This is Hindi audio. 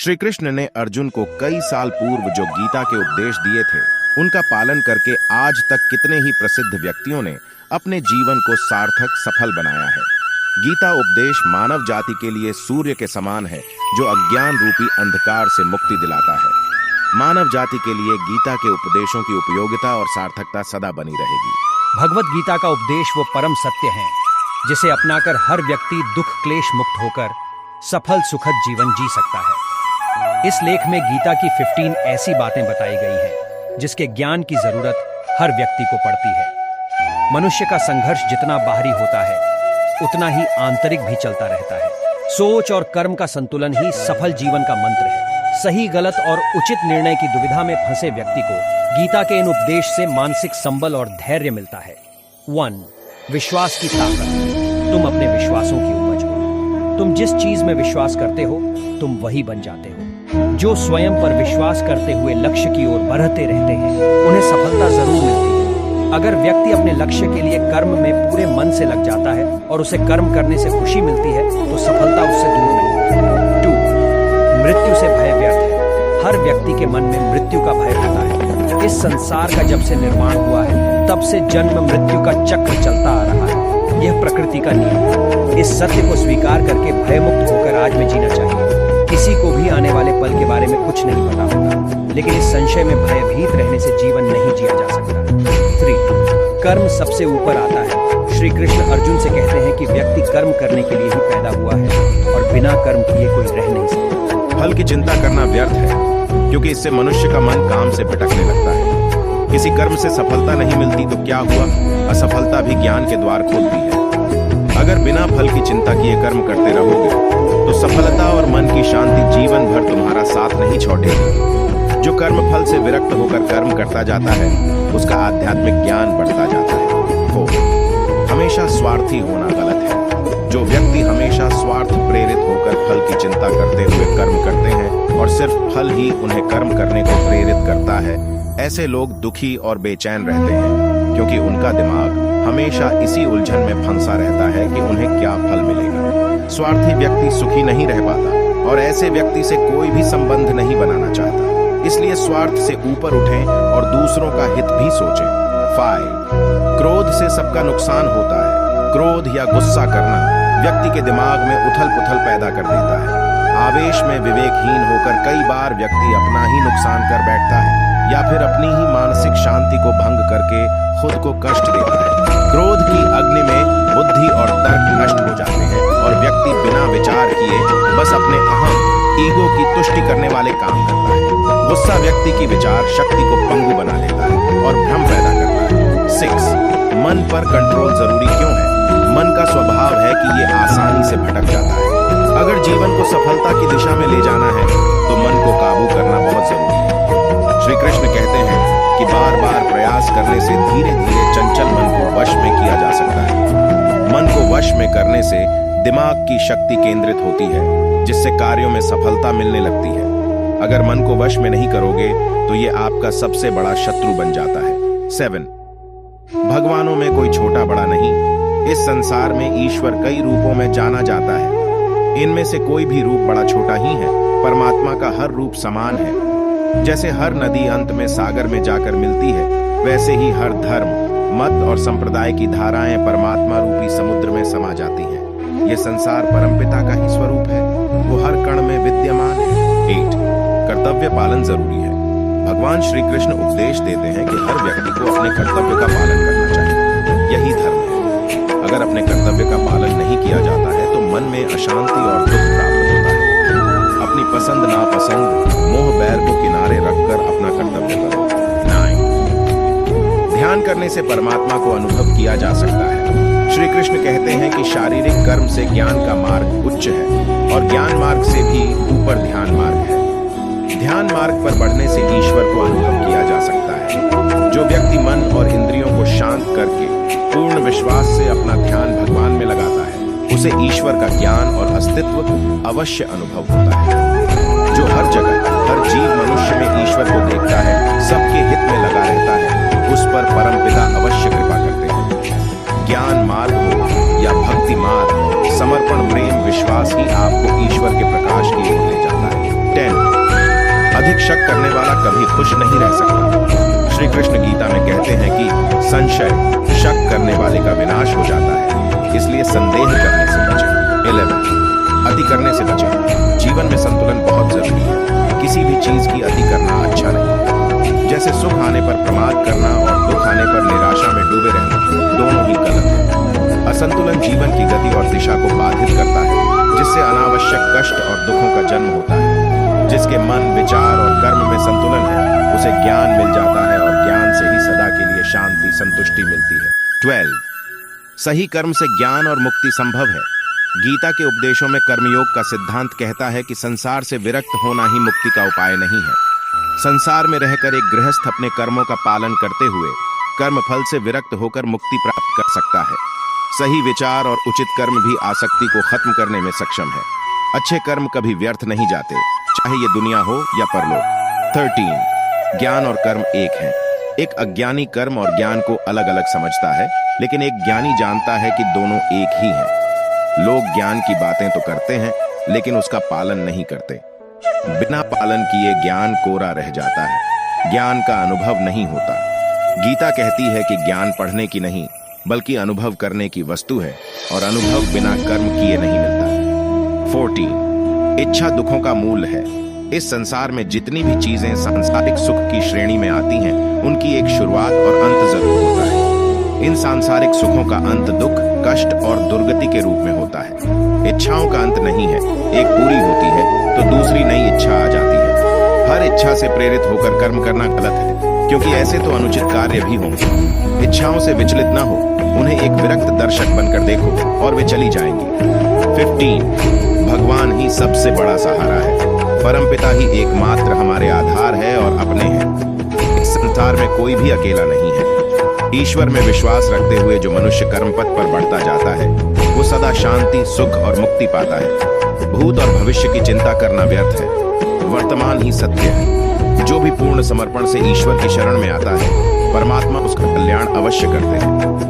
श्री कृष्ण ने अर्जुन को कई साल पूर्व जो गीता के उपदेश दिए थे, उनका पालन करके आज तक कितने ही प्रसिद्ध व्यक्तियों ने अपने जीवन को सार्थक सफल बनाया है। गीता उपदेश मानव जाति के लिए सूर्य के समान है, जो अज्ञान रूपी अंधकार से मुक्ति दिलाता है। मानव जाति के लिए गीता के उपदेशों की उपयोगिता और सार्थकता सदा बनी रहेगी। भगवत गीता का उपदेश वो परम सत्य है जिसे अपनाकर हर व्यक्ति दुख क्लेश मुक्त होकर सफल सुखद जीवन जी सकता है। इस लेख में गीता की 15 ऐसी बातें बताई गई हैं जिसके ज्ञान की जरूरत हर व्यक्ति को पड़ती है। मनुष्य का संघर्ष जितना बाहरी होता है उतना ही आंतरिक भी चलता रहता है। सोच और कर्म का संतुलन ही सफल जीवन का मंत्र है। सही गलत और उचित निर्णय की दुविधा में फंसे व्यक्ति को गीता के इन उपदेश से मानसिक संबल और धैर्य मिलता है। 1. विश्वास की ताकत। तुम अपने विश्वासों की उपज हो। तुम जिस चीज में विश्वास करते हो तुम वही बन जाते हो। जो स्वयं पर विश्वास करते हुए लक्ष्य की ओर बढ़ते रहते हैं उन्हें सफलता जरूर मिलती है। अगर व्यक्ति अपने लक्ष्य के लिए कर्म में पूरे मन से लग जाता है और उसे कर्म करने से खुशी मिलती है तो सफलता उससे दूर नहीं है। 2. मृत्यु से भय व्यर्थ है। हर व्यक्ति के मन में मृत्यु का भय होता है। इस संसार का जब से निर्माण हुआ है तब से जन्म मृत्यु का चक्र चलता आ रहा है। यह प्रकृति का नियम है। इस सत्य को स्वीकार करके भयमुक्त होकर आज में जीना चाहिए। किसी को भी आने वाले पल के बारे में कुछ नहीं पता होता, लेकिन इस संशय में भयभीत रहने से जीवन नहीं जिया जा सकता। 3. कर्म सबसे ऊपर आता है। श्री कृष्ण अर्जुन से कहते हैं कि व्यक्ति कर्म करने के लिए ही पैदा हुआ है और बिना कर्म किए कोई रह नहीं सकता। फल की चिंता करना व्यर्थ है, क्योंकि इससे मनुष्य का मन काम से भटकने लगता है। किसी कर्म से सफलता नहीं मिलती तो क्या हुआ, असफलता भी ज्ञान के द्वार खोलती है। अगर बिना फल की चिंता किए कर्म करते रहोगे तो सफलता और मन की शांति जीवन भर तुम्हारा साथ नहीं छोड़ेगी। जो कर्म फल से विरक्त होकर कर्म करता जाता है उसका आध्यात्मिक ज्ञान बढ़ता जाता है। 4. हमेशा स्वार्थी होना गलत है। जो व्यक्ति हमेशा स्वार्थ प्रेरित होकर फल की चिंता करते हुए कर्म करते हैं और सिर्फ फल ही उन्हें कर्म करने को प्रेरित करता है, ऐसे लोग दुखी और बेचैन रहते हैं, क्योंकि उनका दिमाग हमेशा इसी उलझन में फंसा रहता है कि उन्हें क्या फल मिलेगा। स्वार्थी व्यक्ति सुखी नहीं रह पाता और ऐसे व्यक्ति से कोई भी संबंध नहीं बनाना चाहता। इसलिए स्वार्थ से ऊपर उठें और दूसरों का हित भी सोचें। 5. क्रोध से सबका नुकसान होता है। क्रोध या गुस्सा करना व्यक्ति के दिमाग में उथल पुथल पैदा कर देता है। आवेश में विवेकहीन होकर कई बार व्यक्ति अपना ही नुकसान कर बैठता है या फिर अपनी ही मानसिक शांति को भंग करके खुद को कष्ट देता है। क्रोध की अग्नि में बुद्धि और तर्क नष्ट हो जाते हैं और व्यक्ति बिना विचार किए बस अपने अहम ईगो की तुष्टि करने वाले काम करता है। गुस्सा व्यक्ति की विचार शक्ति को पंगु बना देता है और भ्रम पैदा करता है। 6. मन पर कंट्रोल जरूरी क्यों है? मन का स्वभाव है कि ये आसानी से भटक जाता है। अगर जीवन को सफलता की दिशा में ले जाना है तो मन को काबू करना बहुत जरूरी है। श्री कृष्ण कहते हैं कि बार बार प्रयास करने से धीरे धीरे चंचल मन को वश में किया जा सकता है। मन को वश में करने से दिमाग की शक्ति केंद्रित होती है, जिससे कार्यों में सफलता मिलने लगती है। अगर मन को वश में नहीं करोगे तो ये आपका सबसे बड़ा शत्रु बन जाता है। 7. भगवानों में कोई छोटा बड़ा नहीं। इस संसार में ईश्वर कई रूपों में जाना जाता है। इनमें से कोई भी रूप बड़ा छोटा ही है। परमात्मा का हर रूप समान है। जैसे हर नदी अंत में सागर में जाकर मिलती है, वैसे ही हर धर्म, मत और संप्रदाय की धाराएं परमात्मा रूपी समुद्र में समा जाती हैं। ये संसार परमपिता का ही स्वरूप है। वो हर कण में विद्यमान है। 8. कर्तव्य पालन जरूरी है। भगवान श्री कृष्ण उपदेश देते हैं कि हर व्यक्ति को अपने कर्तव्य का पालन करना चाहिए। यही धर्म है। अगर अपने कर्तव्य का पालन नहीं किया जाता है तो मन में अशांति और दुख प्राप्त होता है। अपनी पसंद नापसंद मोह बैर को किनारे रखकर अपना कर्तव्य करो। 9. ध्यान करने से परमात्मा को अनुभव किया जा सकता है। श्री कृष्ण कहते हैं कि शारीरिक कर्म से ज्ञान का मार्ग उच्च है और ज्ञान मार्ग से भी ऊपर ध्यान मार्ग है। ध्यान मार्ग पर बढ़ने से ईश्वर को अनुभव किया जा सकता है। जो व्यक्ति मन और इंद्रियों को शांत करके पूर्ण विश्वास से अपना ध्यान भगवान में लगाता है, उसे ईश्वर का ज्ञान और अस्तित्व अवश्य अनुभव होता है। जो हर जगह हर जीव मनुष्य में ईश्वर को देखता है, सबके हित में लगा रहता है, उस पर परमपिता अवश्य कृपा करते हैं। ज्ञान मार्ग हो या भक्ति मार्ग, समर्पण प्रेम विश्वास ही आपको ईश्वर के प्रकाश की ओर ले जाता है। 10. अधिक शक करने वाला कभी खुश नहीं रह सकता। श्री कृष्ण गीता में कहते हैं कि संशय, शक करने वाले का विनाश हो जाता है, इसलिए संदेह करने से बचें। 11 अति करने से बचें। जीवन में संतुलन बहुत जरूरी है। किसी भी चीज की अति करना अच्छा नहीं है। जैसे सुख आने पर प्रमाद करना और दुख आने पर निराशा में डूबे रहना, दोनों ही गलत है। असंतुलन जीवन की गति और दिशा को बाधित करता है, जिससे अनावश्यक कष्ट और दुखों का जन्म होता है। जिसके मन, विचार और कर्म में संतुलन है, उसे ज्ञान मिल जाता है और ज्ञान से ही सदा के लिए शांति, संतुष्टि मिलती है। 12 सही कर्म से ज्ञान और मुक्ति संभव है। गीता के उपदेशों में कर्मयोग का सिद्धांत कहता है कि संसार से विरक्त होना ही मुक्ति का उपाय नहीं है। संसार में रहकर एक गृहस्थ अपने कर्मों का पालन करते हुए कर्म फल से विरक्त होकर मुक्ति प्राप्त कर सकता है। सही विचार और उचित कर्म भी आसक्ति को खत्म करने में सक्षम है। अच्छे कर्म कभी व्यर्थ नहीं जाते, चाहे ये दुनिया हो या परलोक। 13 ज्ञान और कर्म एक हैं। एक अज्ञानी कर्म और ज्ञान को अलग अलग समझता है, लेकिन एक ज्ञानी जानता है कि दोनों एक ही हैं। लोग ज्ञान की बातें तो करते हैं, लेकिन उसका पालन नहीं करते। बिना पालन किए ज्ञान कोरा रह जाता है, ज्ञान का अनुभव नहीं होता। गीता कहती है कि ज्ञान पढ़ने की नहीं, बल्कि अनुभव करने की वस्तु है, और अनुभव बिना कर्म किए नहीं मिलता। 14 इच्छा दुखों का मूल है। इस संसार में जितनी भी चीजें सांसारिक सुख की श्रेणी में आती हैं, उनकी एक शुरुआत और अंत जरूर होता है। इन सांसारिक सुखों का अंत दुख, कष्ट और दुर्गति के रूप में होता है। इच्छाओं का अंत नहीं है, एक पूरी होती है तो दूसरी नई इच्छा आ जाती है। हर इच्छा से प्रेरित होकर कर्म करना गलत है, क्योंकि ऐसे तो अनुचित कार्य भी होंगे। इच्छाओं से विचलित न हो, उन्हें एक विरक्त दर्शक बनकर देखो और वे चली जाएंगी। 15 भगवान ही सबसे बड़ा सहारा है। परमपिता ही एकमात्र हमारे आधार है और अपने हैं। इस संसार में कोई भी अकेला नहीं है। ईश्वर में विश्वास रखते हुए जो मनुष्य कर्म पथ पर बढ़ता जाता है, वो सदा शांति, सुख और मुक्ति पाता है। भूत और भविष्य की चिंता करना व्यर्थ है, वर्तमान ही सत्य है। जो भी पूर्ण समर्पण से ईश्वर की शरण में आता है, परमात्मा उसका कल्याण अवश्य करते हैं।